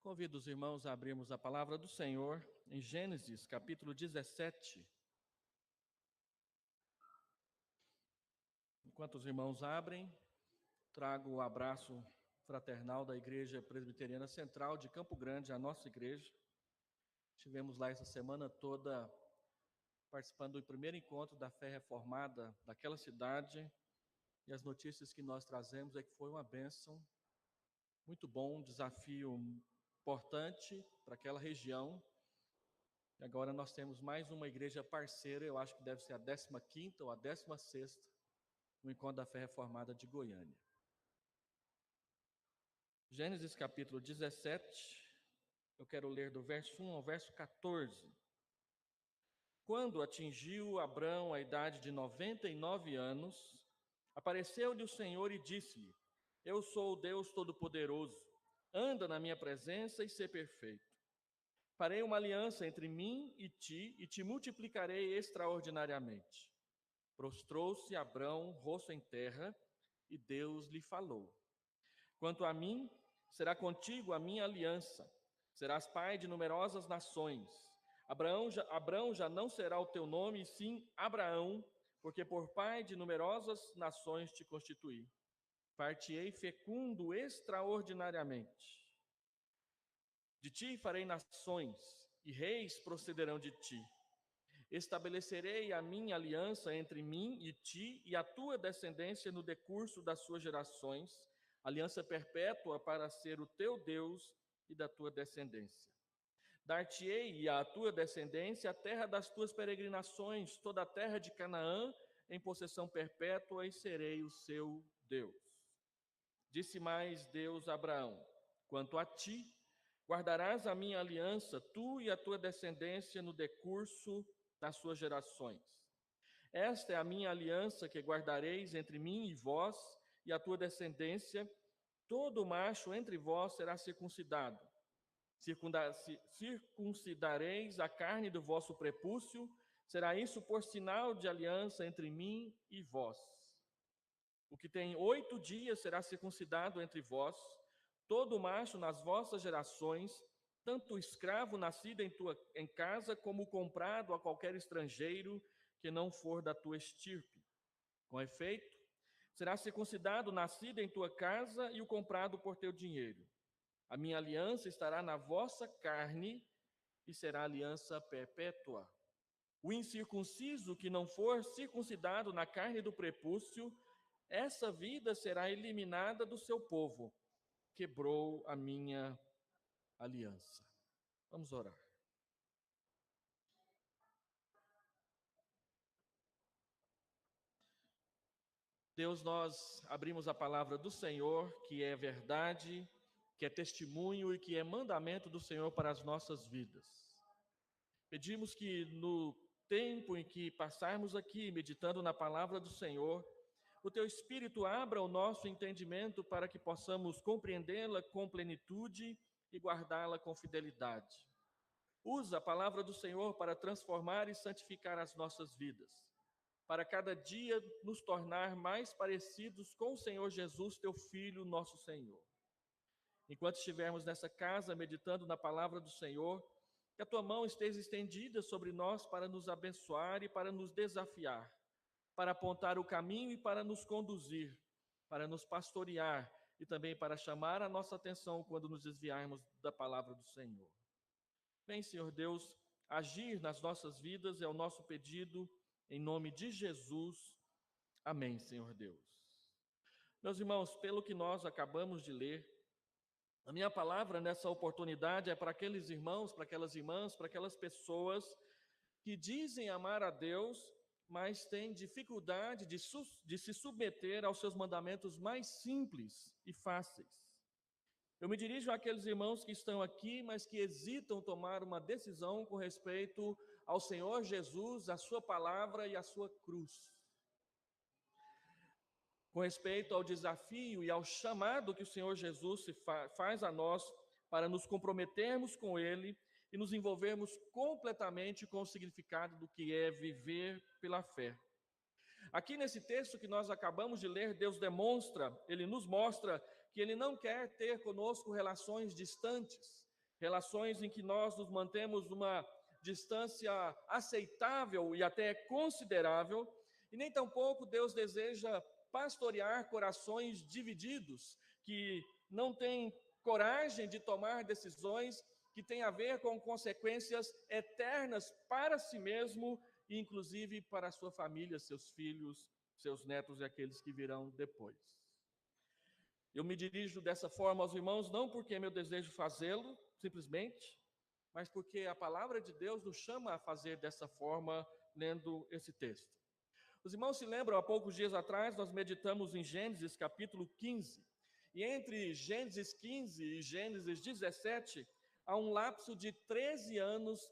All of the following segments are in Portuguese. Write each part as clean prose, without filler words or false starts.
Convido os irmãos a abrirmos a palavra do Senhor em Gênesis, capítulo 17. Enquanto os irmãos abrem, trago o abraço fraternal da Igreja Presbiteriana Central de Campo Grande, a nossa igreja. Estivemos lá essa semana toda participando do primeiro encontro da fé reformada daquela cidade, e as notícias que nós trazemos é que foi uma bênção, muito bom, um desafio importante para aquela região. E agora nós temos mais uma igreja parceira, eu acho que deve ser a 15ª ou a 16ª, no Encontro da Fé Reformada de Goiânia. Gênesis capítulo 17, eu quero ler do verso 1 ao verso 14. Quando atingiu Abrão a idade de 99 anos, apareceu-lhe o Senhor e disse-lhe: Eu sou o Deus Todo-Poderoso, anda na minha presença e ser perfeito. Farei uma aliança entre mim e te multiplicarei extraordinariamente. Prostrou-se Abrão, rosto em terra, e Deus lhe falou: Quanto a mim, será contigo a minha aliança. Serás pai de numerosas nações. Abrão já não será o teu nome, e sim Abraão, porque por pai de numerosas nações te constituí. Far-te-ei fecundo extraordinariamente. De ti farei nações, e reis procederão de ti. Estabelecerei a minha aliança entre mim e ti e a tua descendência no decurso das suas gerações, aliança perpétua para ser o teu Deus e da tua descendência. Dar-te-ei à tua descendência a terra das tuas peregrinações, toda a terra de Canaã, em possessão perpétua, e serei o seu Deus. Disse mais Deus a Abraão: Quanto a ti, guardarás a minha aliança, tu e a tua descendência, no decurso das suas gerações. Esta é a minha aliança que guardareis entre mim e vós e a tua descendência. Todo macho entre vós será circuncidado. Circuncidareis a carne do vosso prepúcio. Será isso por sinal de aliança entre mim e vós. O que tem 8 dias será circuncidado entre vós. Todo macho nas vossas gerações, tanto o escravo nascido em casa, como o comprado a qualquer estrangeiro que não for da tua estirpe. Com efeito, será circuncidado o nascido em tua casa e o comprado por teu dinheiro. A minha aliança estará na vossa carne e será aliança perpétua. O incircunciso que não for circuncidado na carne do prepúcio, essa vida será eliminada do seu povo. Quebrou a minha aliança. Vamos orar. Deus, nós abrimos a palavra do Senhor, que é verdade, que é testemunho e que é mandamento do Senhor para as nossas vidas. Pedimos que no tempo em que passarmos aqui meditando na palavra do Senhor, o Teu Espírito abra o nosso entendimento para que possamos compreendê-la com plenitude e guardá-la com fidelidade. Usa a palavra do Senhor para transformar e santificar as nossas vidas, para cada dia nos tornar mais parecidos com o Senhor Jesus, Teu Filho, nosso Senhor. Enquanto estivermos nessa casa meditando na palavra do Senhor, que a Tua mão esteja estendida sobre nós para nos abençoar e para nos desafiar, para apontar o caminho e para nos conduzir, para nos pastorear e também para chamar a nossa atenção quando nos desviarmos da palavra do Senhor. Vem, Senhor Deus, agir nas nossas vidas é o nosso pedido, em nome de Jesus. Amém, Senhor Deus. Meus irmãos, pelo que nós acabamos de ler, a minha palavra nessa oportunidade é para aqueles irmãos, para aquelas irmãs, para aquelas pessoas que dizem amar a Deus, mas têm dificuldade de se submeter aos seus mandamentos mais simples e fáceis. Eu me dirijo àqueles irmãos que estão aqui, mas que hesitam tomar uma decisão com respeito ao Senhor Jesus, a sua palavra e a sua cruz. Com respeito ao desafio e ao chamado que o Senhor Jesus faz a nós para nos comprometermos com Ele e nos envolvermos completamente com o significado do que é viver pela fé. Aqui nesse texto que nós acabamos de ler, Deus demonstra, Ele nos mostra que Ele não quer ter conosco relações distantes, relações em que nós nos mantemos numa distância aceitável e até considerável, e nem tampouco Deus deseja pastorear corações divididos, que não têm coragem de tomar decisões que têm a ver com consequências eternas para si mesmo e inclusive para a sua família, seus filhos, seus netos e aqueles que virão depois. Eu me dirijo dessa forma aos irmãos não porque é meu desejo fazê-lo, simplesmente, mas porque a palavra de Deus nos chama a fazer dessa forma, lendo esse texto. Os irmãos se lembram, há poucos dias atrás, nós meditamos em Gênesis capítulo 15, e entre Gênesis 15 e Gênesis 17, há um lapso de 13 anos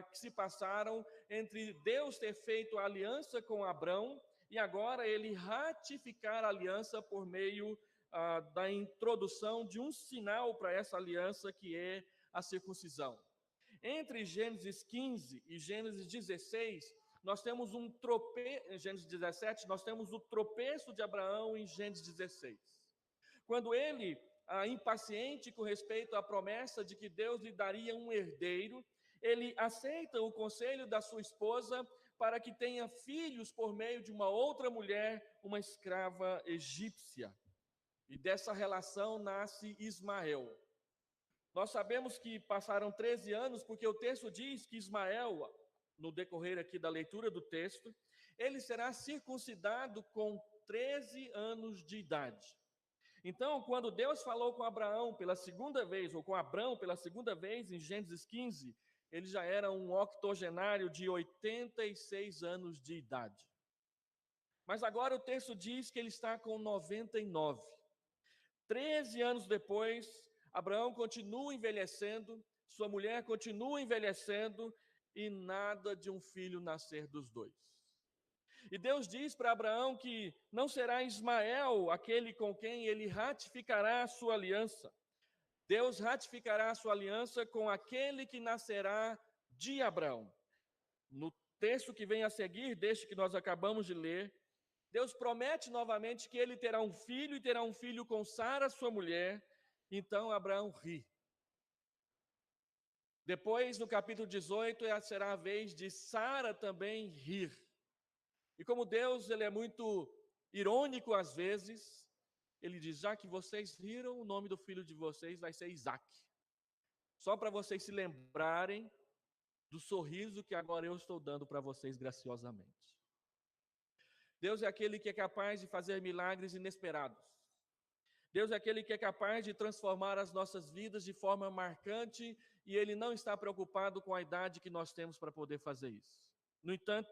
que se passaram entre Deus ter feito a aliança com Abrão e agora ele ratificar a aliança por meio da introdução de um sinal para essa aliança, que é a circuncisão. Entre Gênesis 15 e Gênesis 16, nós temos em Gênesis 17, nós temos o tropeço de Abraão em Gênesis 16. Quando ele, impaciente com respeito à promessa de que Deus lhe daria um herdeiro, ele aceita o conselho da sua esposa para que tenha filhos por meio de uma outra mulher, uma escrava egípcia. E dessa relação nasce Ismael. Nós sabemos que passaram 13 anos, porque o texto diz que Ismael, no decorrer aqui da leitura do texto, ele será circuncidado com 13 anos de idade. Então, quando Deus falou com Abraão pela segunda vez, ou com Abrão pela segunda vez, em Gênesis 15, ele já era um octogenário de 86 anos de idade. Mas agora o texto diz que ele está com 99. 13 anos depois, Abraão continua envelhecendo, sua mulher continua envelhecendo, e nada de um filho nascer dos dois. E Deus diz para Abraão que não será Ismael aquele com quem ele ratificará a sua aliança. Deus ratificará a sua aliança com aquele que nascerá de Abraão. No texto que vem a seguir, deste que nós acabamos de ler, Deus promete novamente que ele terá um filho, e terá um filho com Sara, sua mulher. Então Abraão ri. Depois, no capítulo 18, será a vez de Sara também rir. E como Deus, ele é muito irônico às vezes, ele diz: já que vocês riram, o nome do filho de vocês vai ser Isaac. Só para vocês se lembrarem do sorriso que agora eu estou dando para vocês graciosamente. Deus é aquele que é capaz de fazer milagres inesperados. Deus é aquele que é capaz de transformar as nossas vidas de forma marcante, e Ele não está preocupado com a idade que nós temos para poder fazer isso. No entanto,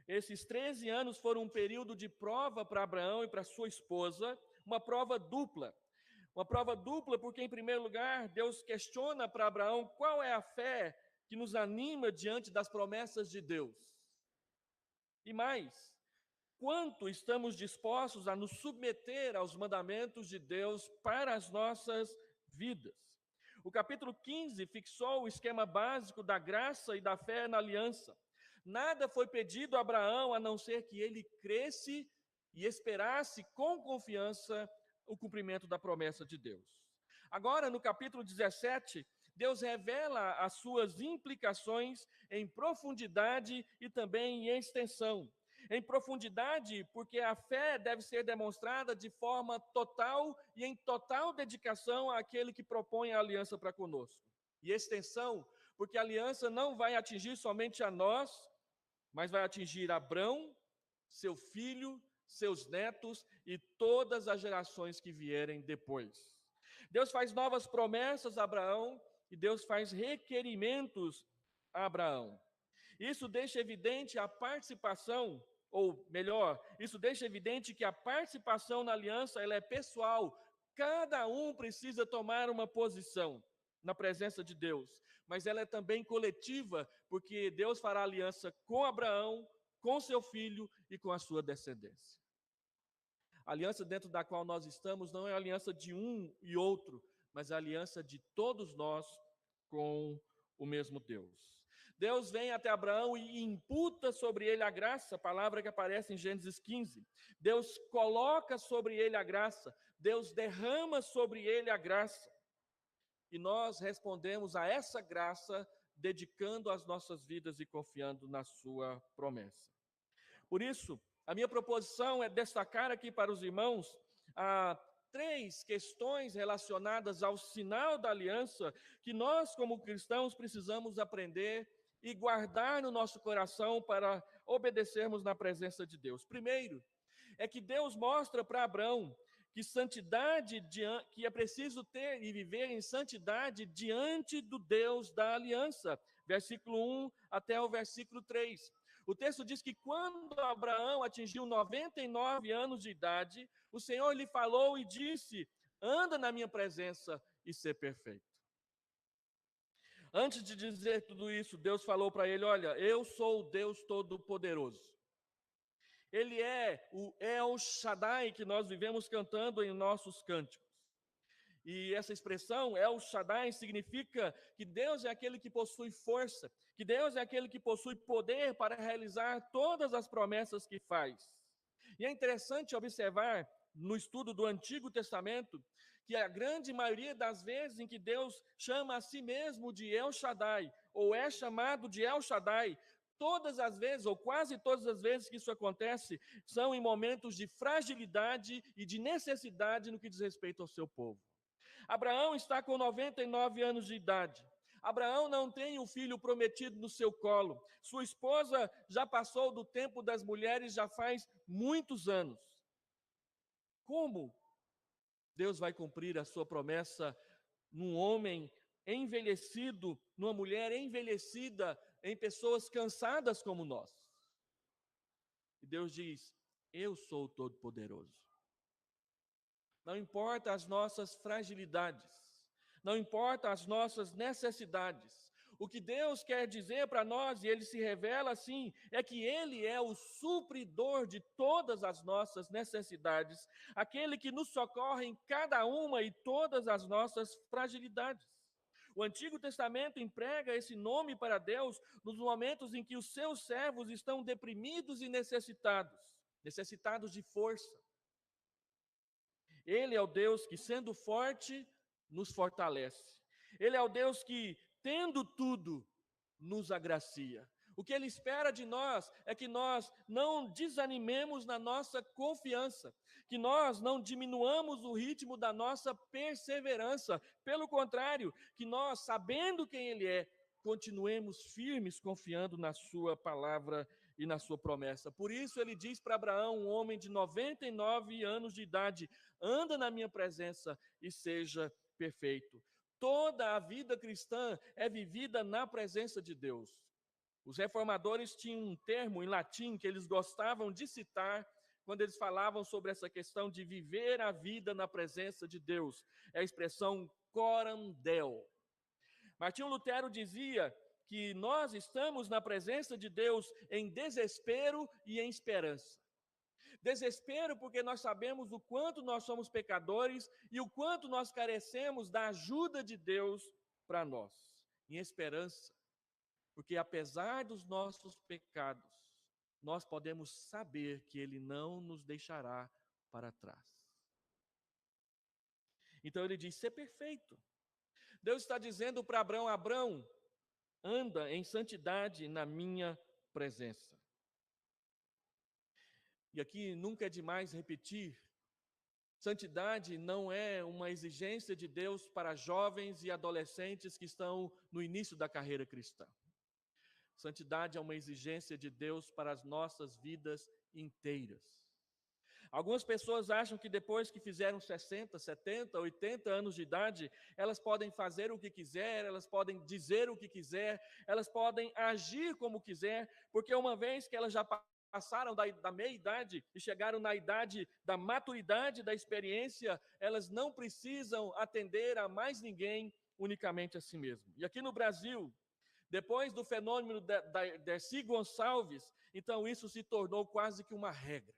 esses 13 anos foram um período de prova para Abraão e para sua esposa, uma prova dupla. Uma prova dupla porque, em primeiro lugar, Deus questiona para Abraão qual é a fé que nos anima diante das promessas de Deus. E mais, quanto estamos dispostos a nos submeter aos mandamentos de Deus para as nossas vidas. O capítulo 15 fixou o esquema básico da graça e da fé na aliança. Nada foi pedido a Abraão a não ser que ele cresce e esperasse com confiança o cumprimento da promessa de Deus. Agora, no capítulo 17, Deus revela as suas implicações em profundidade e também em extensão. Em profundidade, porque a fé deve ser demonstrada de forma total e em total dedicação àquele que propõe a aliança para conosco. E extensão, porque a aliança não vai atingir somente a nós, mas vai atingir Abrão, seu filho, seus netos e todas as gerações que vierem depois. Deus faz novas promessas a Abraão e Deus faz requerimentos a Abraão. Isso deixa evidente a participação, ou melhor, isso deixa evidente que a participação na aliança ela é pessoal. Cada um precisa tomar uma posição na presença de Deus, mas ela é também coletiva, porque Deus fará aliança com Abraão, com seu filho e com a sua descendência. A aliança dentro da qual nós estamos não é a aliança de um e outro, mas a aliança de todos nós com o mesmo Deus. Deus vem até Abraão e imputa sobre ele a graça, palavra que aparece em Gênesis 15. Deus coloca sobre ele a graça, Deus derrama sobre ele a graça. e nós respondemos a essa graça dedicando as nossas vidas e confiando na sua promessa. Por isso, a minha proposição é destacar aqui para os irmãos três questões relacionadas ao sinal da aliança que nós, como cristãos, precisamos aprender e guardar no nosso coração para obedecermos na presença de Deus. Primeiro, é que Deus mostra para Abraão que santidade, que é preciso ter e viver em santidade diante do Deus da aliança. Versículo 1 até o versículo 3. O texto diz que quando Abraão atingiu 99 anos de idade, o Senhor lhe falou e disse: anda na minha presença e ser perfeito. Antes de dizer tudo isso, Deus falou para ele: olha, eu sou o Deus Todo-Poderoso. Ele é o El Shaddai que nós vivemos cantando em nossos cânticos. E essa expressão, El Shaddai, significa que Deus é aquele que possui força, que Deus é aquele que possui poder para realizar todas as promessas que faz. E é interessante observar no estudo do Antigo Testamento que a grande maioria das vezes em que Deus chama a si mesmo de El Shaddai, ou é chamado de El Shaddai, todas as vezes, ou quase todas as vezes que isso acontece, são em momentos de fragilidade e de necessidade no que diz respeito ao seu povo. Abraão está com 99 anos de idade. Abraão não tem um filho prometido no seu colo. Sua esposa já passou do tempo das mulheres já faz muitos anos. Como Deus vai cumprir a sua promessa num homem envelhecido, numa mulher envelhecida, em pessoas cansadas como nós? E Deus diz: eu sou o Todo-Poderoso. Não importa as nossas fragilidades, não importa as nossas necessidades. O que Deus quer dizer para nós, e Ele se revela assim, é que Ele é o supridor de todas as nossas necessidades, aquele que nos socorre em cada uma e todas as nossas fragilidades. O Antigo Testamento emprega esse nome para Deus nos momentos em que os seus servos estão deprimidos e necessitados de força. Ele é o Deus que, sendo forte, nos fortalece. Ele é o Deus que, tendo tudo, nos agracia. O que Ele espera de nós é que nós não desanimemos na nossa confiança, que nós não diminuamos o ritmo da nossa perseverança. Pelo contrário, que nós, sabendo quem Ele é, continuemos firmes, confiando na Sua palavra e na Sua promessa. Por isso Ele diz para Abraão, um homem de 99 anos de idade: anda na minha presença e seja perfeito. Toda a vida cristã é vivida na presença de Deus. Os reformadores tinham um termo em latim que eles gostavam de citar quando eles falavam sobre essa questão de viver a vida na presença de Deus. É a expressão coram Deo. Martinho Lutero dizia que nós estamos na presença de Deus em desespero e em esperança. Desespero porque nós sabemos o quanto nós somos pecadores e o quanto nós carecemos da ajuda de Deus para nós. Em esperança, porque apesar dos nossos pecados, nós podemos saber que Ele não nos deixará para trás. Então ele diz: ser perfeito. Deus está dizendo para Abraão: Abraão, anda em santidade na minha presença. E aqui nunca é demais repetir: santidade não é uma exigência de Deus para jovens e adolescentes que estão no início da carreira cristã. Santidade é uma exigência de Deus para as nossas vidas inteiras. Algumas pessoas acham que depois que fizeram 60, 70, 80 anos de idade, elas podem fazer o que quiser, elas podem dizer o que quiser, elas podem agir como quiser, porque uma vez que elas já passaram da meia-idade e chegaram na idade da maturidade, da experiência, elas não precisam atender a mais ninguém, unicamente a si mesmo. E aqui no Brasil, depois do fenômeno da Dercy Gonçalves, então isso se tornou quase que uma regra.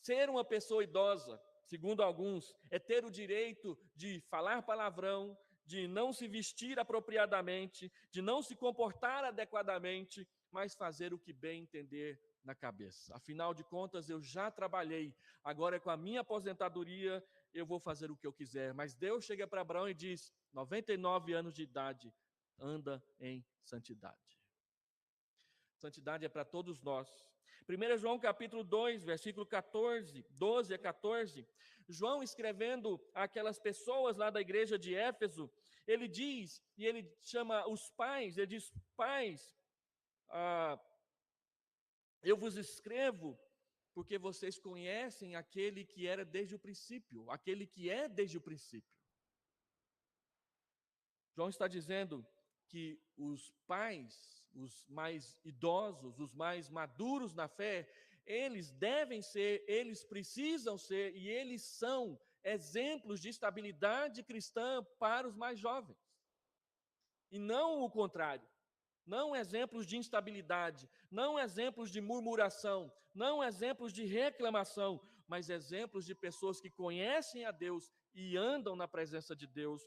Ser uma pessoa idosa, segundo alguns, é ter o direito de falar palavrão, de não se vestir apropriadamente, de não se comportar adequadamente, mas fazer o que bem entender na cabeça. Afinal de contas, eu já trabalhei, agora com a minha aposentadoria, eu vou fazer o que eu quiser. Mas Deus chega para Abraão e diz: 99 anos de idade, anda em santidade. Santidade é para todos nós. 1 João capítulo 2, versículo 14, 12 a 14, João escrevendo àquelas pessoas lá da igreja de Éfeso, ele diz, e ele chama os pais, ele diz: pais, eu vos escrevo porque vocês conhecem aquele que era desde o princípio, aquele que é desde o princípio. João está dizendo que os pais, os mais idosos, os mais maduros na fé, eles devem ser, eles precisam ser e eles são exemplos de estabilidade cristã para os mais jovens. E não o contrário. Não exemplos de instabilidade, não exemplos de murmuração, não exemplos de reclamação, mas exemplos de pessoas que conhecem a Deus e andam na presença de Deus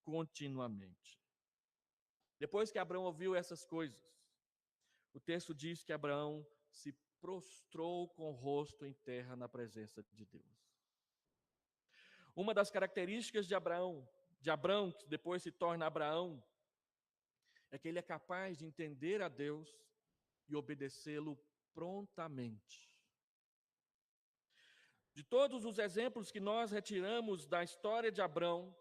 continuamente. Depois que Abraão ouviu essas coisas, o texto diz que Abraão se prostrou com o rosto em terra na presença de Deus. Uma das características de Abraão, que depois se torna Abraão, é que ele é capaz de entender a Deus e obedecê-lo prontamente. De todos os exemplos que nós retiramos da história de Abraão,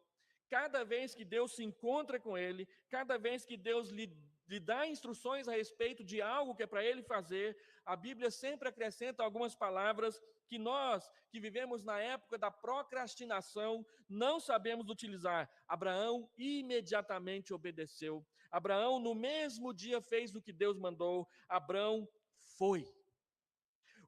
cada vez que Deus se encontra com ele, cada vez que Deus lhe dá instruções a respeito de algo que é para ele fazer, a Bíblia sempre acrescenta algumas palavras que nós, que vivemos na época da procrastinação, não sabemos utilizar. Abraão imediatamente obedeceu. Abraão, no mesmo dia, fez o que Deus mandou. Abraão foi.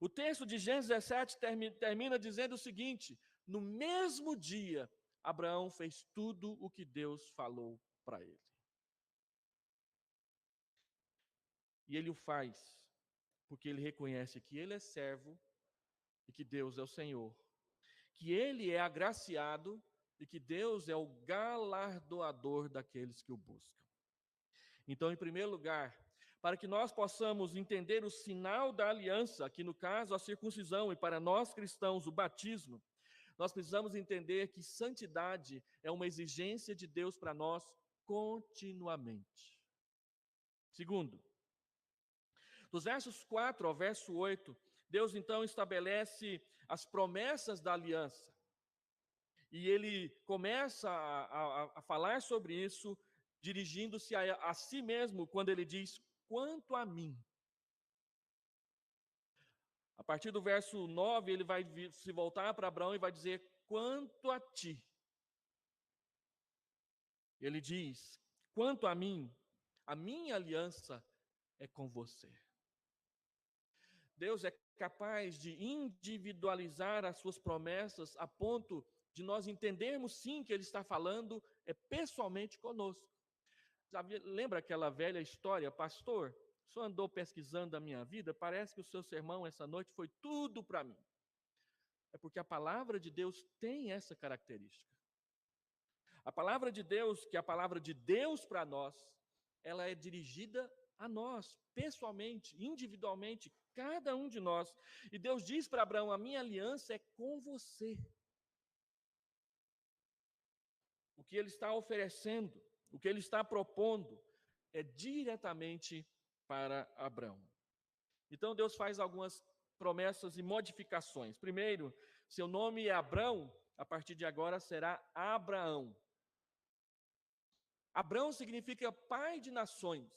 O texto de Gênesis 17 termina dizendo o seguinte: no mesmo dia, Abraão fez tudo o que Deus falou para ele. E ele o faz porque ele reconhece que ele é servo e que Deus é o Senhor, que ele é agraciado e que Deus é o galardoador daqueles que o buscam. Então, em primeiro lugar, para que nós possamos entender o sinal da aliança, aqui no caso a circuncisão, e para nós cristãos o batismo, nós precisamos entender que santidade é uma exigência de Deus para nós continuamente. Segundo, dos versos 4 ao verso 8, Deus então estabelece as promessas da aliança. E ele começa a falar sobre isso, dirigindo-se a si mesmo, quando ele diz: quanto a mim. A partir do verso 9, ele vai se voltar para Abraão e vai dizer: quanto a ti. Ele diz: quanto a mim, a minha aliança é com você. Deus é capaz de individualizar as suas promessas a ponto de nós entendermos sim que ele está falando pessoalmente conosco. Lembra aquela velha história: pastor, o senhor andou pesquisando a minha vida, parece que o seu sermão essa noite foi tudo para mim. É porque a palavra de Deus tem essa característica. A palavra de Deus, que é a palavra de Deus para nós, ela é dirigida a nós, pessoalmente, individualmente, cada um de nós. E Deus diz para Abraão: a minha aliança é com você. O que ele está oferecendo, o que ele está propondo, é diretamente para Abraão. Então Deus faz algumas promessas e modificações. Primeiro, seu nome é Abrão, a partir de agora será Abraão. Abrão significa pai de nações.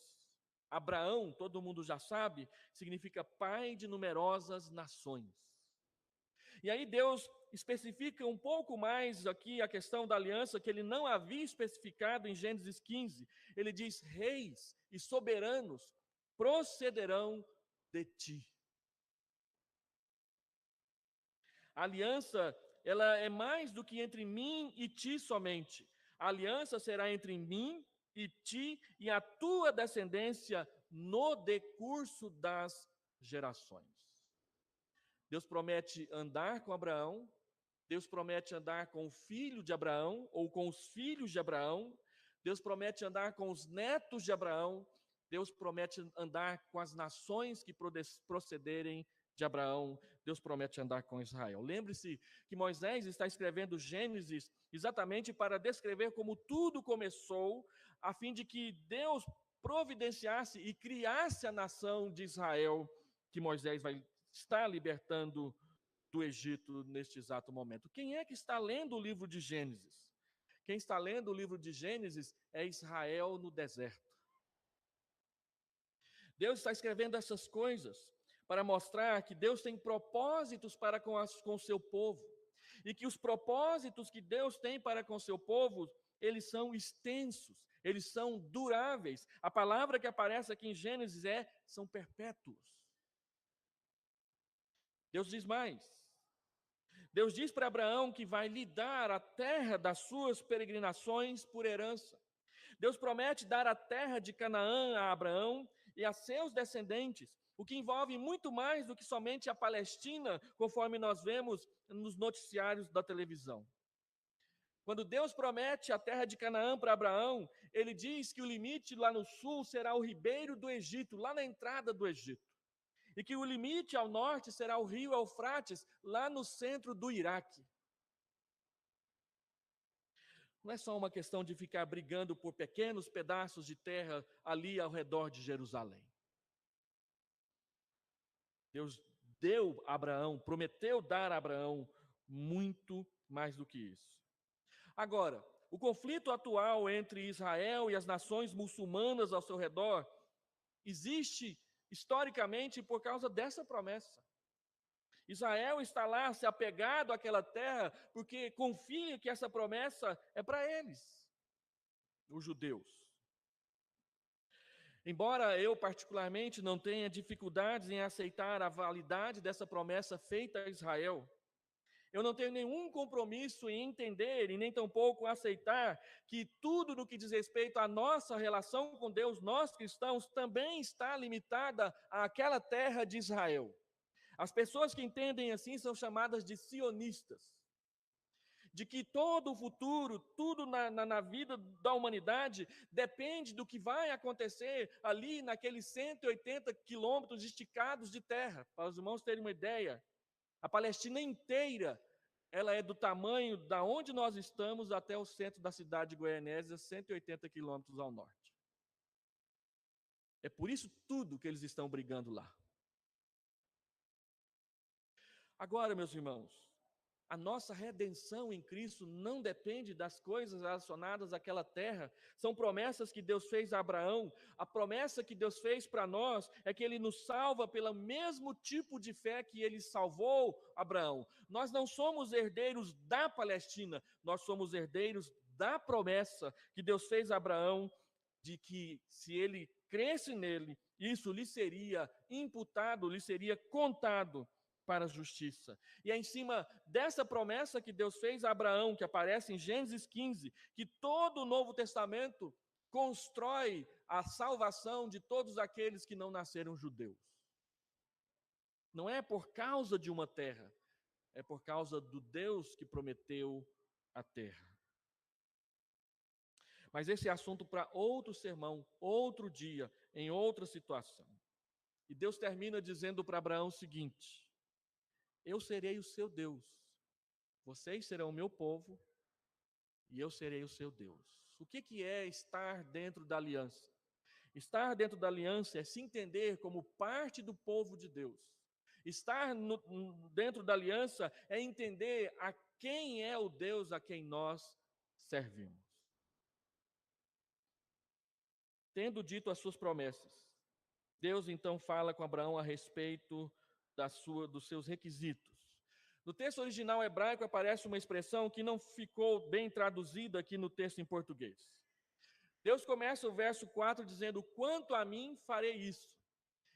Abraão, todo mundo já sabe, significa pai de numerosas nações. E aí Deus especifica um pouco mais aqui a questão da aliança, que ele não havia especificado em Gênesis 15. Ele diz: reis e soberanos procederão de ti. A aliança, ela é mais do que entre mim e ti somente. A aliança será entre mim e ti e a tua descendência no decurso das gerações. Deus promete andar com Abraão, Deus promete andar com o filho de Abraão, ou com os filhos de Abraão, Deus promete andar com os netos de Abraão, Deus promete andar com as nações que procederem de Abraão, Deus promete andar com Israel. Lembre-se que Moisés está escrevendo Gênesis exatamente para descrever como tudo começou, a fim de que Deus providenciasse e criasse a nação de Israel, que Moisés vai estar libertando do Egito neste exato momento. Quem é que está lendo o livro de Gênesis? Quem está lendo o livro de Gênesis é Israel no deserto. Deus está escrevendo essas coisas para mostrar que Deus tem propósitos para com o seu povo. E que os propósitos que Deus tem para com o seu povo, eles são extensos, eles são duráveis. A palavra que aparece aqui em Gênesis são perpétuos. Deus diz mais. Deus diz para Abraão que vai lhe dar a terra das suas peregrinações por herança. Deus promete dar a terra de Canaã a Abraão e a seus descendentes, o que envolve muito mais do que somente a Palestina, conforme nós vemos nos noticiários da televisão. Quando Deus promete a terra de Canaã para Abraão, ele diz que o limite lá no sul será o ribeiro do Egito, lá na entrada do Egito. E que o limite ao norte será o rio Eufrates, lá no centro do Iraque. Não é só uma questão de ficar brigando por pequenos pedaços de terra ali ao redor de Jerusalém. Deus deu a Abraão, prometeu dar a Abraão muito mais do que isso. Agora, o conflito atual entre Israel e as nações muçulmanas ao seu redor existe historicamente por causa dessa promessa. Israel está lá se apegado àquela terra porque confia que essa promessa é para eles, os judeus. Embora eu particularmente não tenha dificuldades em aceitar a validade dessa promessa feita a Israel, eu não tenho nenhum compromisso em entender e nem tampouco aceitar que tudo no que diz respeito à nossa relação com Deus, nós cristãos, também está limitada àquela terra de Israel. As pessoas que entendem assim são chamadas de sionistas. De que todo o futuro, tudo na vida da humanidade, depende do que vai acontecer ali naqueles 180 quilômetros esticados de terra. Para os irmãos terem uma ideia, a Palestina inteira, ela é do tamanho da onde nós estamos até o centro da cidade de Goianésia, 180 quilômetros ao norte. É por isso tudo que eles estão brigando lá. Agora, meus irmãos, a nossa redenção em Cristo não depende das coisas relacionadas àquela terra. São promessas que Deus fez a Abraão. A promessa que Deus fez para nós é que Ele nos salva pelo mesmo tipo de fé que Ele salvou Abraão. Nós não somos herdeiros da Palestina, nós somos herdeiros da promessa que Deus fez a Abraão, de que se ele cresce nele, isso lhe seria imputado, lhe seria contado para a justiça. E é em cima dessa promessa que Deus fez a Abraão, que aparece em Gênesis 15, que todo o Novo Testamento constrói a salvação de todos aqueles que não nasceram judeus. Não é por causa de uma terra, é por causa do Deus que prometeu a terra. Mas esse é assunto para outro sermão, outro dia, em outra situação. E Deus termina dizendo para Abraão o seguinte: eu serei o seu Deus, vocês serão o meu povo, e eu serei o seu Deus. O que é estar dentro da aliança? Estar dentro da aliança é se entender como parte do povo de Deus. Estar dentro da aliança é entender a quem é o Deus a quem nós servimos. Tendo dito as suas promessas, Deus então fala com Abraão a respeito dos seus requisitos. No texto original hebraico aparece uma expressão que não ficou bem traduzida aqui no texto em português. Deus começa o verso 4 dizendo: quanto a mim farei isso.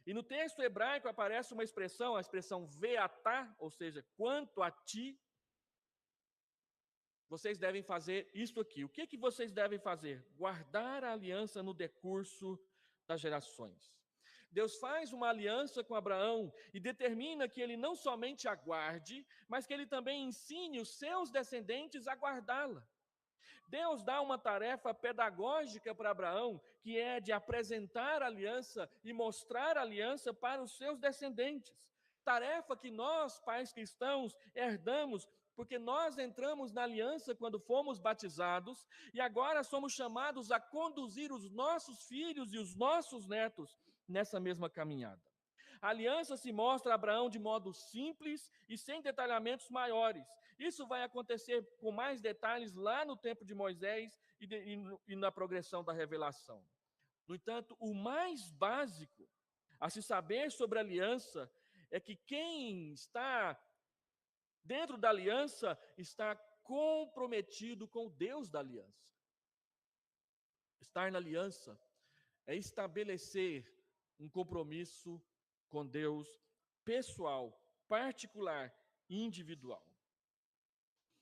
E no texto hebraico aparece uma expressão, a expressão veatá, ou seja, quanto a ti, vocês devem fazer isto aqui. O que vocês devem fazer? Guardar a aliança no decurso das gerações. Deus faz uma aliança com Abraão e determina que ele não somente aguarde, mas que ele também ensine os seus descendentes a guardá-la. Deus dá uma tarefa pedagógica para Abraão, que é de apresentar a aliança e mostrar a aliança para os seus descendentes. tarefa que nós, pais cristãos, herdamos, porque nós entramos na aliança quando fomos batizados e agora somos chamados a conduzir os nossos filhos e os nossos netos nessa mesma caminhada. A aliança se mostra a Abraão de modo simples e sem detalhamentos maiores. Isso vai acontecer com mais detalhes lá no tempo de Moisés e na progressão da revelação. No entanto, o mais básico a se saber sobre a aliança é que quem está dentro da aliança está comprometido com o Deus da aliança. Estar na aliança é estabelecer um compromisso com Deus pessoal, particular e individual.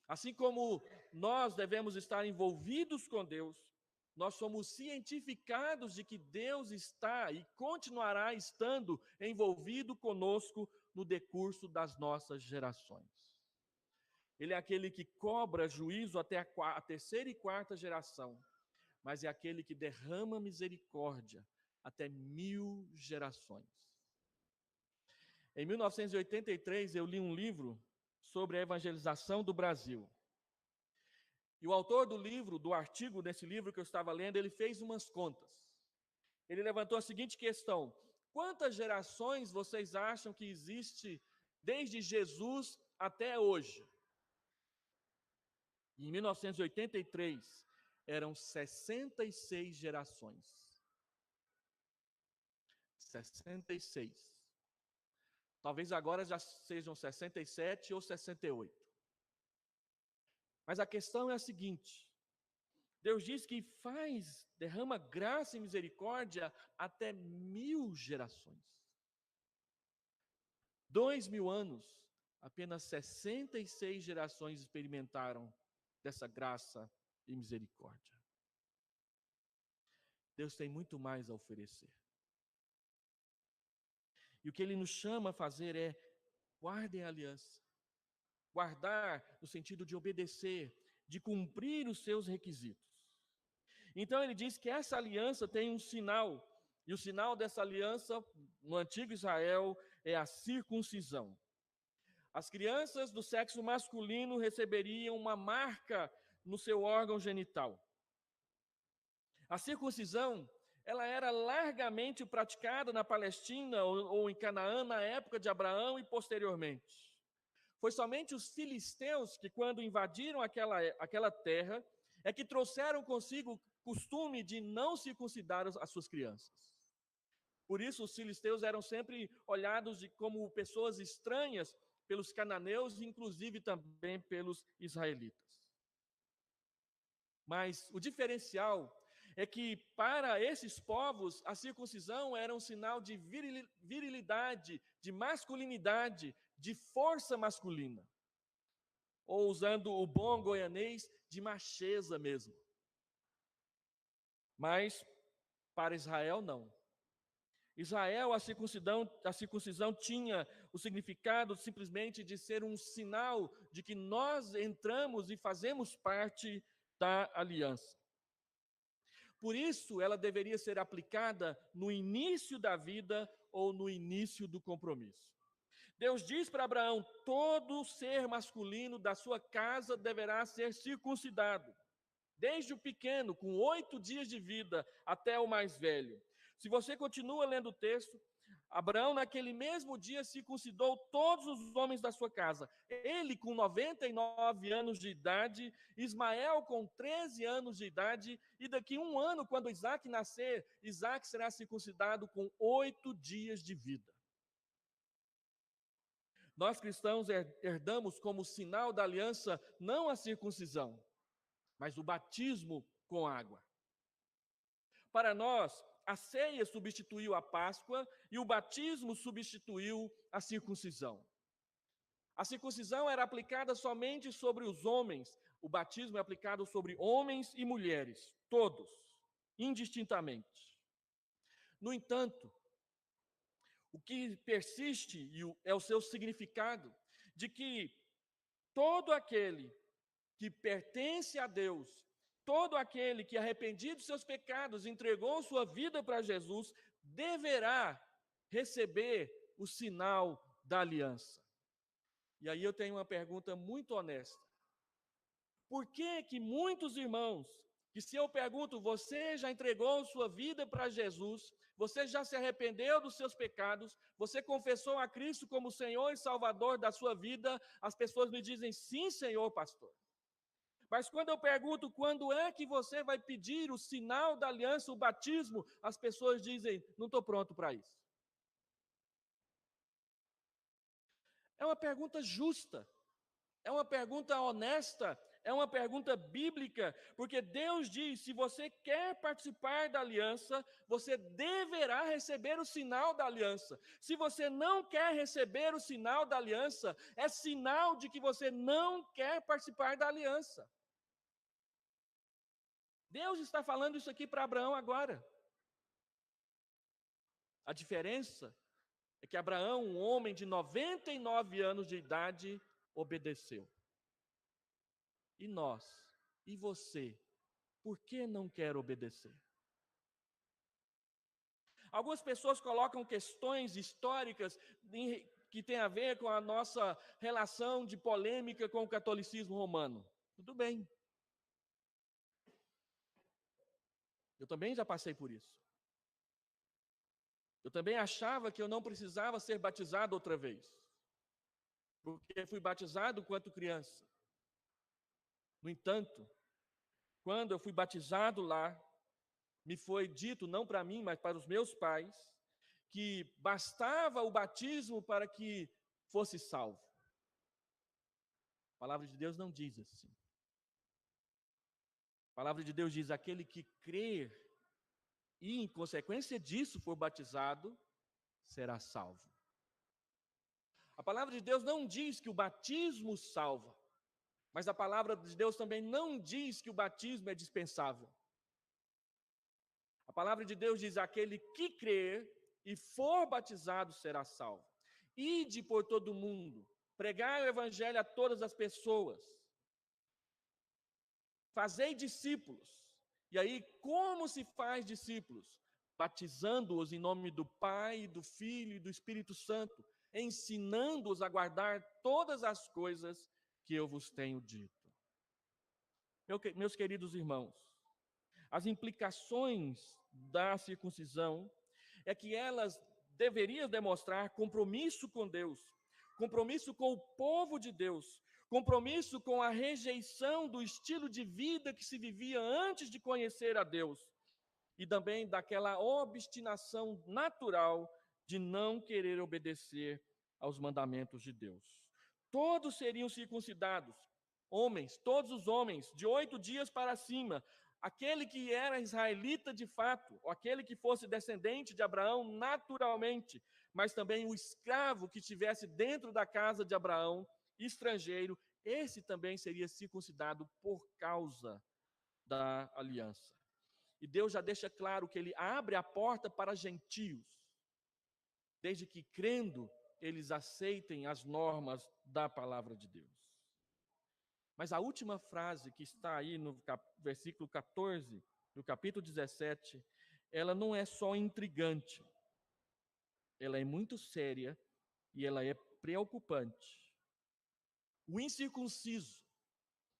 Assim como nós devemos estar envolvidos com Deus, nós somos cientificados de que Deus está e continuará estando envolvido conosco no decurso das nossas gerações. Ele é aquele que cobra juízo até a terceira e quarta geração, mas é aquele que derrama misericórdia até 1000 gerações. Em 1983, eu li um livro sobre a evangelização do Brasil. E o autor do livro, do artigo desse livro que eu estava lendo, ele fez umas contas. Ele levantou a seguinte questão: quantas gerações vocês acham que existe desde Jesus até hoje? Em 1983, eram 66 gerações. 66. Talvez agora já sejam 67 ou 68. Mas a questão é a seguinte: Deus diz que derrama graça e misericórdia até 1000 gerações. 2000 anos, apenas 66 gerações experimentaram dessa graça e misericórdia. Deus tem muito mais a oferecer. E o que Ele nos chama a fazer é: guardem a aliança. Guardar no sentido de obedecer, de cumprir os seus requisitos. Então ele diz que essa aliança tem um sinal, e o sinal dessa aliança no antigo Israel é a circuncisão. As crianças do sexo masculino receberiam uma marca no seu órgão genital. A circuncisão, ela era largamente praticada na Palestina ou em Canaã na época de Abraão e posteriormente. Foi somente os filisteus que, quando invadiram aquela terra, é que trouxeram consigo o costume de não circuncidar as suas crianças. Por isso, os filisteus eram sempre olhados como pessoas estranhas pelos cananeus, inclusive também pelos israelitas. Mas o diferencial é que, para esses povos, a circuncisão era um sinal de virilidade, de masculinidade, de força masculina. Ou, usando o bom goianês, de macheza mesmo. Mas, para Israel, não. Israel, a circuncisão tinha o significado simplesmente de ser um sinal de que nós entramos e fazemos parte da aliança. Por isso, ela deveria ser aplicada no início da vida ou no início do compromisso. Deus diz para Abraão: todo ser masculino da sua casa deverá ser circuncidado, desde o pequeno, com 8 dias de vida, até o mais velho. Se você continua lendo o texto, Abraão naquele mesmo dia circuncidou todos os homens da sua casa. Ele com 99 anos de idade, Ismael com 13 anos de idade, e daqui 1 ano, quando Isaac nascer, Isaac será circuncidado com 8 dias de vida. Nós cristãos herdamos como sinal da aliança não a circuncisão, mas o batismo com água. Para nós, a ceia substituiu a Páscoa e o batismo substituiu a circuncisão. A circuncisão era aplicada somente sobre os homens, o batismo é aplicado sobre homens e mulheres, todos, indistintamente. No entanto, o que persiste é o seu significado, de que todo aquele que pertence a Deus, todo aquele que, arrependido dos seus pecados, entregou sua vida para Jesus, deverá receber o sinal da aliança. E aí eu tenho uma pergunta muito honesta. Por que muitos irmãos, que se eu pergunto, você já entregou sua vida para Jesus, você já se arrependeu dos seus pecados, você confessou a Cristo como Senhor e Salvador da sua vida, as pessoas me dizem, sim, Senhor, pastor. Mas quando eu pergunto, quando é que você vai pedir o sinal da aliança, o batismo, as pessoas dizem, não estou pronto para isso. É uma pergunta justa, é uma pergunta honesta, é uma pergunta bíblica, porque Deus diz: se você quer participar da aliança, você deverá receber o sinal da aliança. Se você não quer receber o sinal da aliança, é sinal de que você não quer participar da aliança. Deus está falando isso aqui para Abraão agora. A diferença é que Abraão, um homem de 99 anos de idade, obedeceu. E nós, e você, por que não quer obedecer? Algumas pessoas colocam questões históricas que têm a ver com a nossa relação de polêmica com o catolicismo romano. Tudo bem. Eu também já passei por isso. Eu também achava que eu não precisava ser batizado outra vez, porque fui batizado quando criança. No entanto, quando eu fui batizado lá, me foi dito, não para mim, mas para os meus pais, que bastava o batismo para que fosse salvo. A palavra de Deus não diz assim. A palavra de Deus diz: aquele que crer e, em consequência disso, for batizado, será salvo. A palavra de Deus não diz que o batismo salva, mas a palavra de Deus também não diz que o batismo é dispensável. A palavra de Deus diz: aquele que crer e for batizado será salvo. Ide por todo o mundo, pregai o evangelho a todas as pessoas, fazei discípulos. E aí, como se faz discípulos? Batizando-os em nome do Pai, do Filho e do Espírito Santo, ensinando-os a guardar todas as coisas que eu vos tenho dito. Meus queridos irmãos, as implicações da circuncisão é que elas deveriam demonstrar compromisso com Deus, compromisso com o povo de Deus, compromisso com a rejeição do estilo de vida que se vivia antes de conhecer a Deus e também daquela obstinação natural de não querer obedecer aos mandamentos de Deus. Todos seriam circuncidados, homens, todos os homens, de 8 dias para cima, aquele que era israelita de fato, ou aquele que fosse descendente de Abraão naturalmente, mas também o escravo que estivesse dentro da casa de Abraão, estrangeiro, esse também seria circuncidado por causa da aliança. E Deus já deixa claro que ele abre a porta para gentios, desde que crendo eles aceitem as normas da palavra de Deus. Mas a última frase que está aí no versículo 14, do capítulo 17, ela não é só intrigante, ela é muito séria e ela é preocupante. O incircunciso,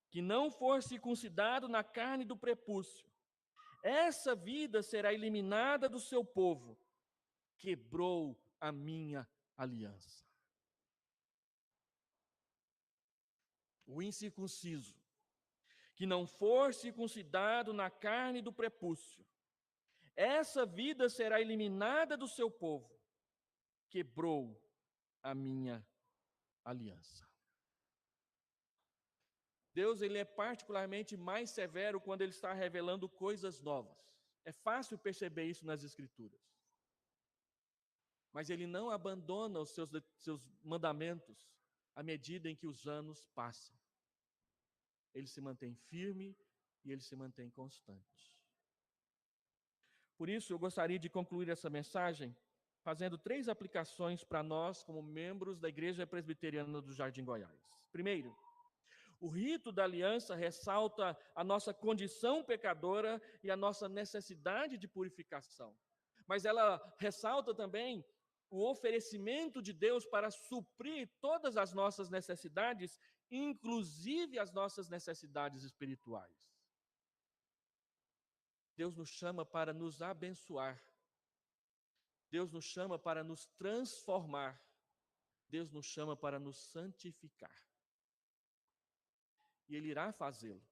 que não for circuncidado na carne do prepúcio, essa vida será eliminada do seu povo, quebrou a minha aliança. O incircunciso, que não for circuncidado na carne do prepúcio, essa vida será eliminada do seu povo, quebrou a minha aliança. Deus, ele é particularmente mais severo quando ele está revelando coisas novas. É fácil perceber isso nas Escrituras. Mas ele não abandona os seus mandamentos à medida em que os anos passam. Ele se mantém firme e ele se mantém constante. Por isso, eu gostaria de concluir essa mensagem fazendo 3 aplicações para nós, como membros da Igreja Presbiteriana do Jardim Goiás. Primeiro, o rito da aliança ressalta a nossa condição pecadora e a nossa necessidade de purificação. Mas ela ressalta também o oferecimento de Deus para suprir todas as nossas necessidades, inclusive as nossas necessidades espirituais. Deus nos chama para nos abençoar. Deus nos chama para nos transformar. Deus nos chama para nos santificar. E Ele irá fazê-lo.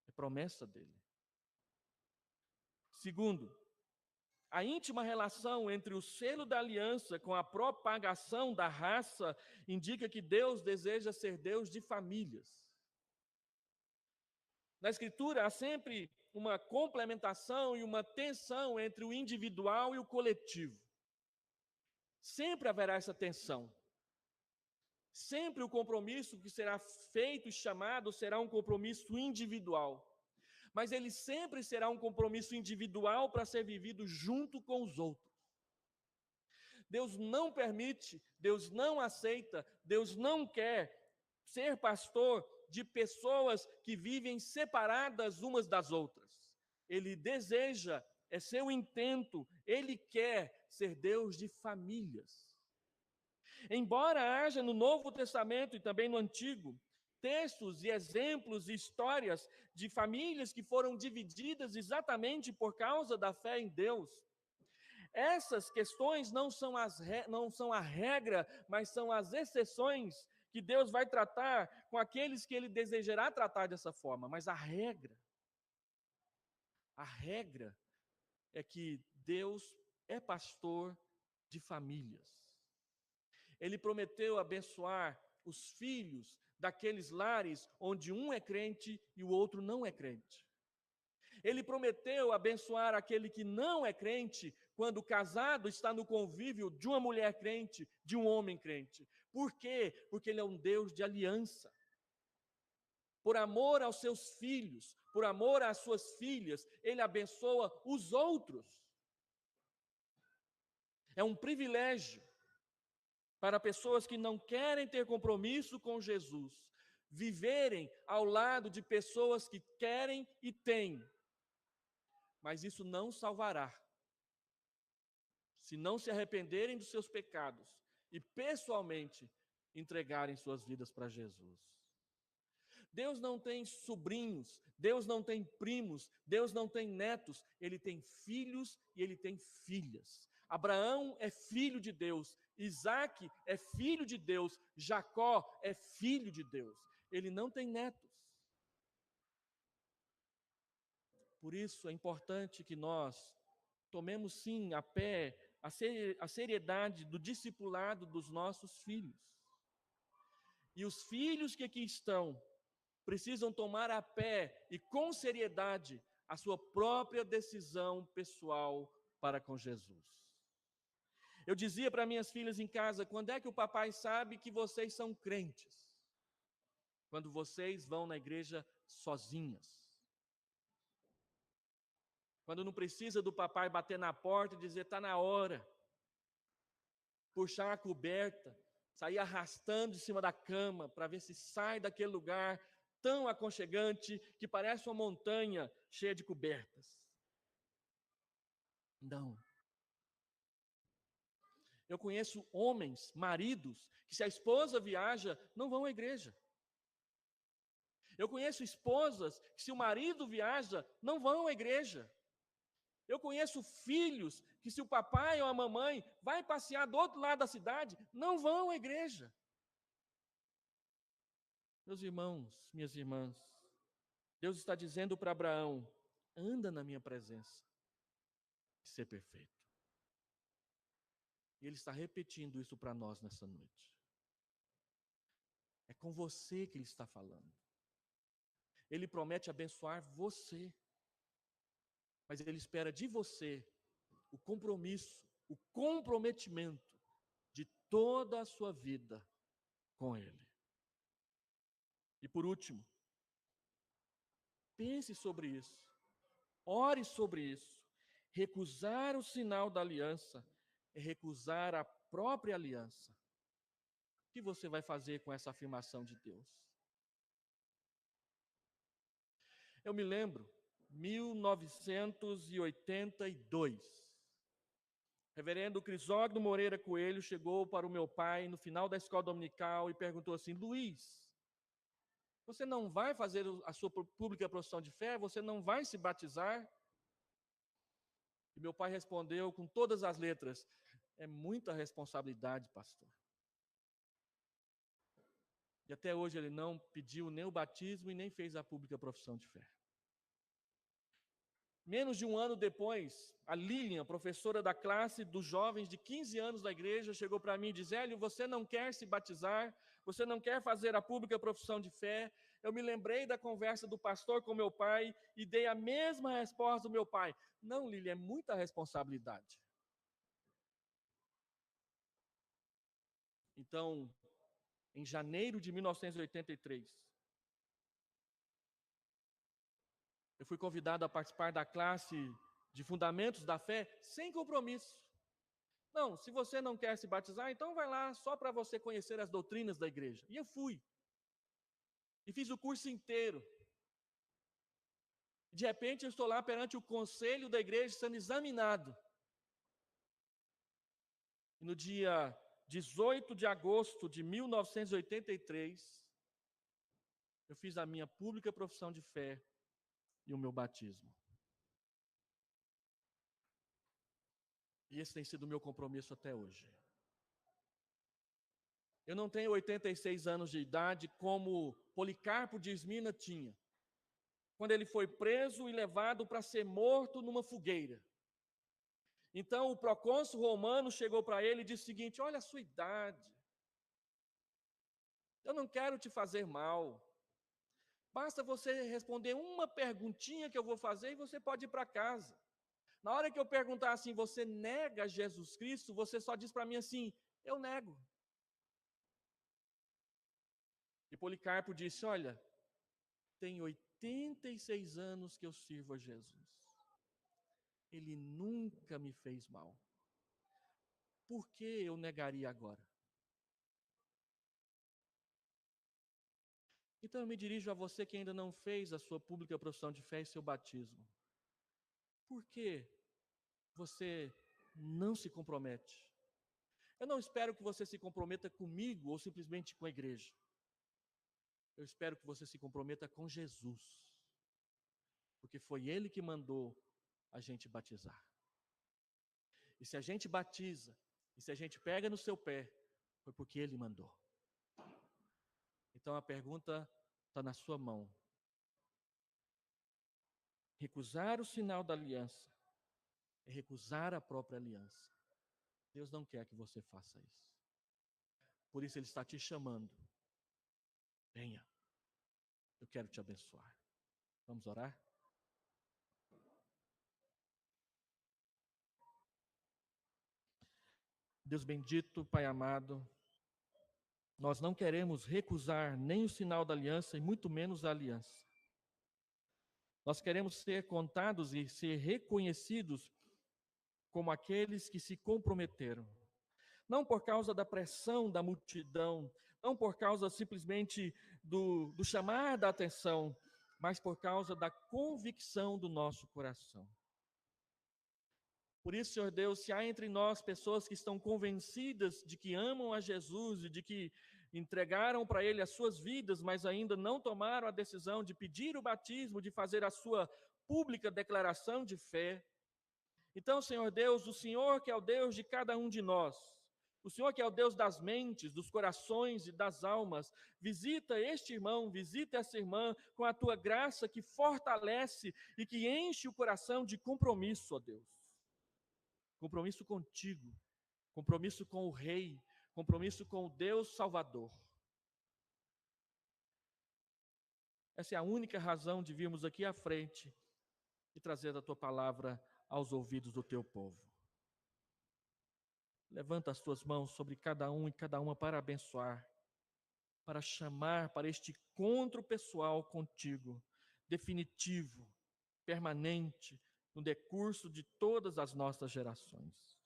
É promessa dele. Segundo, a íntima relação entre o selo da aliança com a propagação da raça indica que Deus deseja ser Deus de famílias. Na Escritura há sempre uma complementação e uma tensão entre o individual e o coletivo. Sempre haverá essa tensão. Sempre o compromisso que será feito e chamado será um compromisso individual. Mas ele sempre será um compromisso individual para ser vivido junto com os outros. Deus não permite, Deus não aceita, Deus não quer ser pastor de pessoas que vivem separadas umas das outras. Ele deseja, é seu intento, ele quer ser Deus de famílias. Embora haja no Novo Testamento e também no Antigo, textos e exemplos e histórias de famílias que foram divididas exatamente por causa da fé em Deus, essas questões não são a regra, mas são as exceções que Deus vai tratar com aqueles que Ele desejará tratar dessa forma. Mas a regra é que Deus é pastor de famílias. Ele prometeu abençoar os filhos daqueles lares onde um é crente e o outro não é crente. Ele prometeu abençoar aquele que não é crente quando casado está no convívio de uma mulher crente, de um homem crente. Por quê? Porque ele é um Deus de aliança. Por amor aos seus filhos, por amor às suas filhas, ele abençoa os outros. É um privilégio para pessoas que não querem ter compromisso com Jesus, viverem ao lado de pessoas que querem e têm. Mas isso não salvará. Se não se arrependerem dos seus pecados e pessoalmente entregarem suas vidas para Jesus. Deus não tem sobrinhos, Deus não tem primos, Deus não tem netos, Ele tem filhos e Ele tem filhas. Abraão é filho de Deus, Isaque é filho de Deus, Jacó é filho de Deus. Ele não tem netos. Por isso é importante que nós tomemos sim a seriedade do discipulado dos nossos filhos. E os filhos que aqui estão precisam tomar a pé e com seriedade a sua própria decisão pessoal para com Jesus. Eu dizia para minhas filhas em casa: quando é que o papai sabe que vocês são crentes? Quando vocês vão na igreja sozinhas. Quando não precisa do papai bater na porta e dizer: está na hora. Puxar a coberta, sair arrastando de cima da cama para ver se sai daquele lugar tão aconchegante que parece uma montanha cheia de cobertas. Não. Eu conheço homens, maridos, que se a esposa viaja, não vão à igreja. Eu conheço esposas que se o marido viaja, não vão à igreja. Eu conheço filhos que se o papai ou a mamãe vai passear do outro lado da cidade, não vão à igreja. Meus irmãos, minhas irmãs, Deus está dizendo para Abraão: anda na minha presença e ser perfeito. E Ele está repetindo isso para nós nessa noite. É com você que Ele está falando. Ele promete abençoar você. Mas Ele espera de você o compromisso, o comprometimento de toda a sua vida com Ele. E por último, pense sobre isso. Ore sobre isso. Recusar o sinal da aliança é recusar a própria aliança. O que você vai fazer com essa afirmação de Deus? Eu me lembro, 1982, Reverendo Crisógono Moreira Coelho chegou para o meu pai no final da escola dominical e perguntou assim: Luiz, você não vai fazer a sua pública profissão de fé? Você não vai se batizar? E meu pai respondeu com todas as letras: é muita responsabilidade, pastor. E até hoje ele não pediu nem o batismo e nem fez a pública profissão de fé. Menos de um ano depois, a Lilian, professora da classe dos jovens de 15 anos da igreja, chegou para mim e disse: Hélio, você não quer se batizar? Você não quer fazer a pública profissão de fé? Eu me lembrei da conversa do pastor com meu pai e dei a mesma resposta do meu pai. Não, Lilian, é muita responsabilidade. Então, em janeiro de 1983, eu fui convidado a participar da classe de Fundamentos da Fé sem compromisso. Não, se você não quer se batizar, então vai lá só para você conhecer as doutrinas da igreja. E eu fui. E fiz o curso inteiro. De repente eu estou lá perante o conselho da igreja sendo examinado. E no dia 18 de agosto de 1983, eu fiz a minha pública profissão de fé e o meu batismo. E esse tem sido o meu compromisso até hoje. Eu não tenho 86 anos de idade como Policarpo de Esmirna tinha, quando ele foi preso e levado para ser morto numa fogueira. Então o procônsul romano chegou para ele e disse o seguinte: olha a sua idade, eu não quero te fazer mal, basta você responder uma perguntinha que eu vou fazer e você pode ir para casa. Na hora que eu perguntar assim, você nega Jesus Cristo, você só diz para mim assim: eu nego. E Policarpo disse: olha, tem 86 anos que eu sirvo a Jesus. Ele nunca me fez mal. Por que eu negaria agora? Então eu me dirijo a você que ainda não fez a sua pública profissão de fé e seu batismo. Por que você não se compromete? Eu não espero que você se comprometa comigo ou simplesmente com a igreja. Eu espero que você se comprometa com Jesus. Porque foi Ele que mandou a gente batizar. E se a gente batiza, e se a gente pega no seu pé, foi porque Ele mandou. Então a pergunta está na sua mão. Recusar o sinal da aliança é recusar a própria aliança. Deus não quer que você faça isso. Por isso Ele está te chamando. Venha, eu quero te abençoar. Vamos orar? Deus bendito, Pai amado, nós não queremos recusar nem o sinal da aliança e muito menos a aliança. Nós queremos ser contados e ser reconhecidos como aqueles que se comprometeram. Não por causa da pressão da multidão, não por causa simplesmente do chamar da atenção, mas por causa da convicção do nosso coração. Por isso, Senhor Deus, se há entre nós pessoas que estão convencidas de que amam a Jesus e de que entregaram para Ele as suas vidas, mas ainda não tomaram a decisão de pedir o batismo, de fazer a sua pública declaração de fé. Então, Senhor Deus, o Senhor que é o Deus de cada um de nós, o Senhor que é o Deus das mentes, dos corações e das almas, visita este irmão, visita essa irmã com a tua graça que fortalece e que enche o coração de compromisso, ó Deus. Compromisso contigo, compromisso com o Rei, compromisso com o Deus Salvador. Essa é a única razão de virmos aqui à frente e trazer a tua palavra aos ouvidos do teu povo. Levanta as tuas mãos sobre cada um e cada uma para abençoar, para chamar para este encontro pessoal contigo, definitivo, permanente, no decurso de todas as nossas gerações.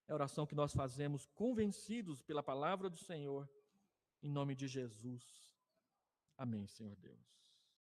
É a oração que nós fazemos convencidos pela palavra do Senhor, em nome de Jesus. Amém, Senhor Deus.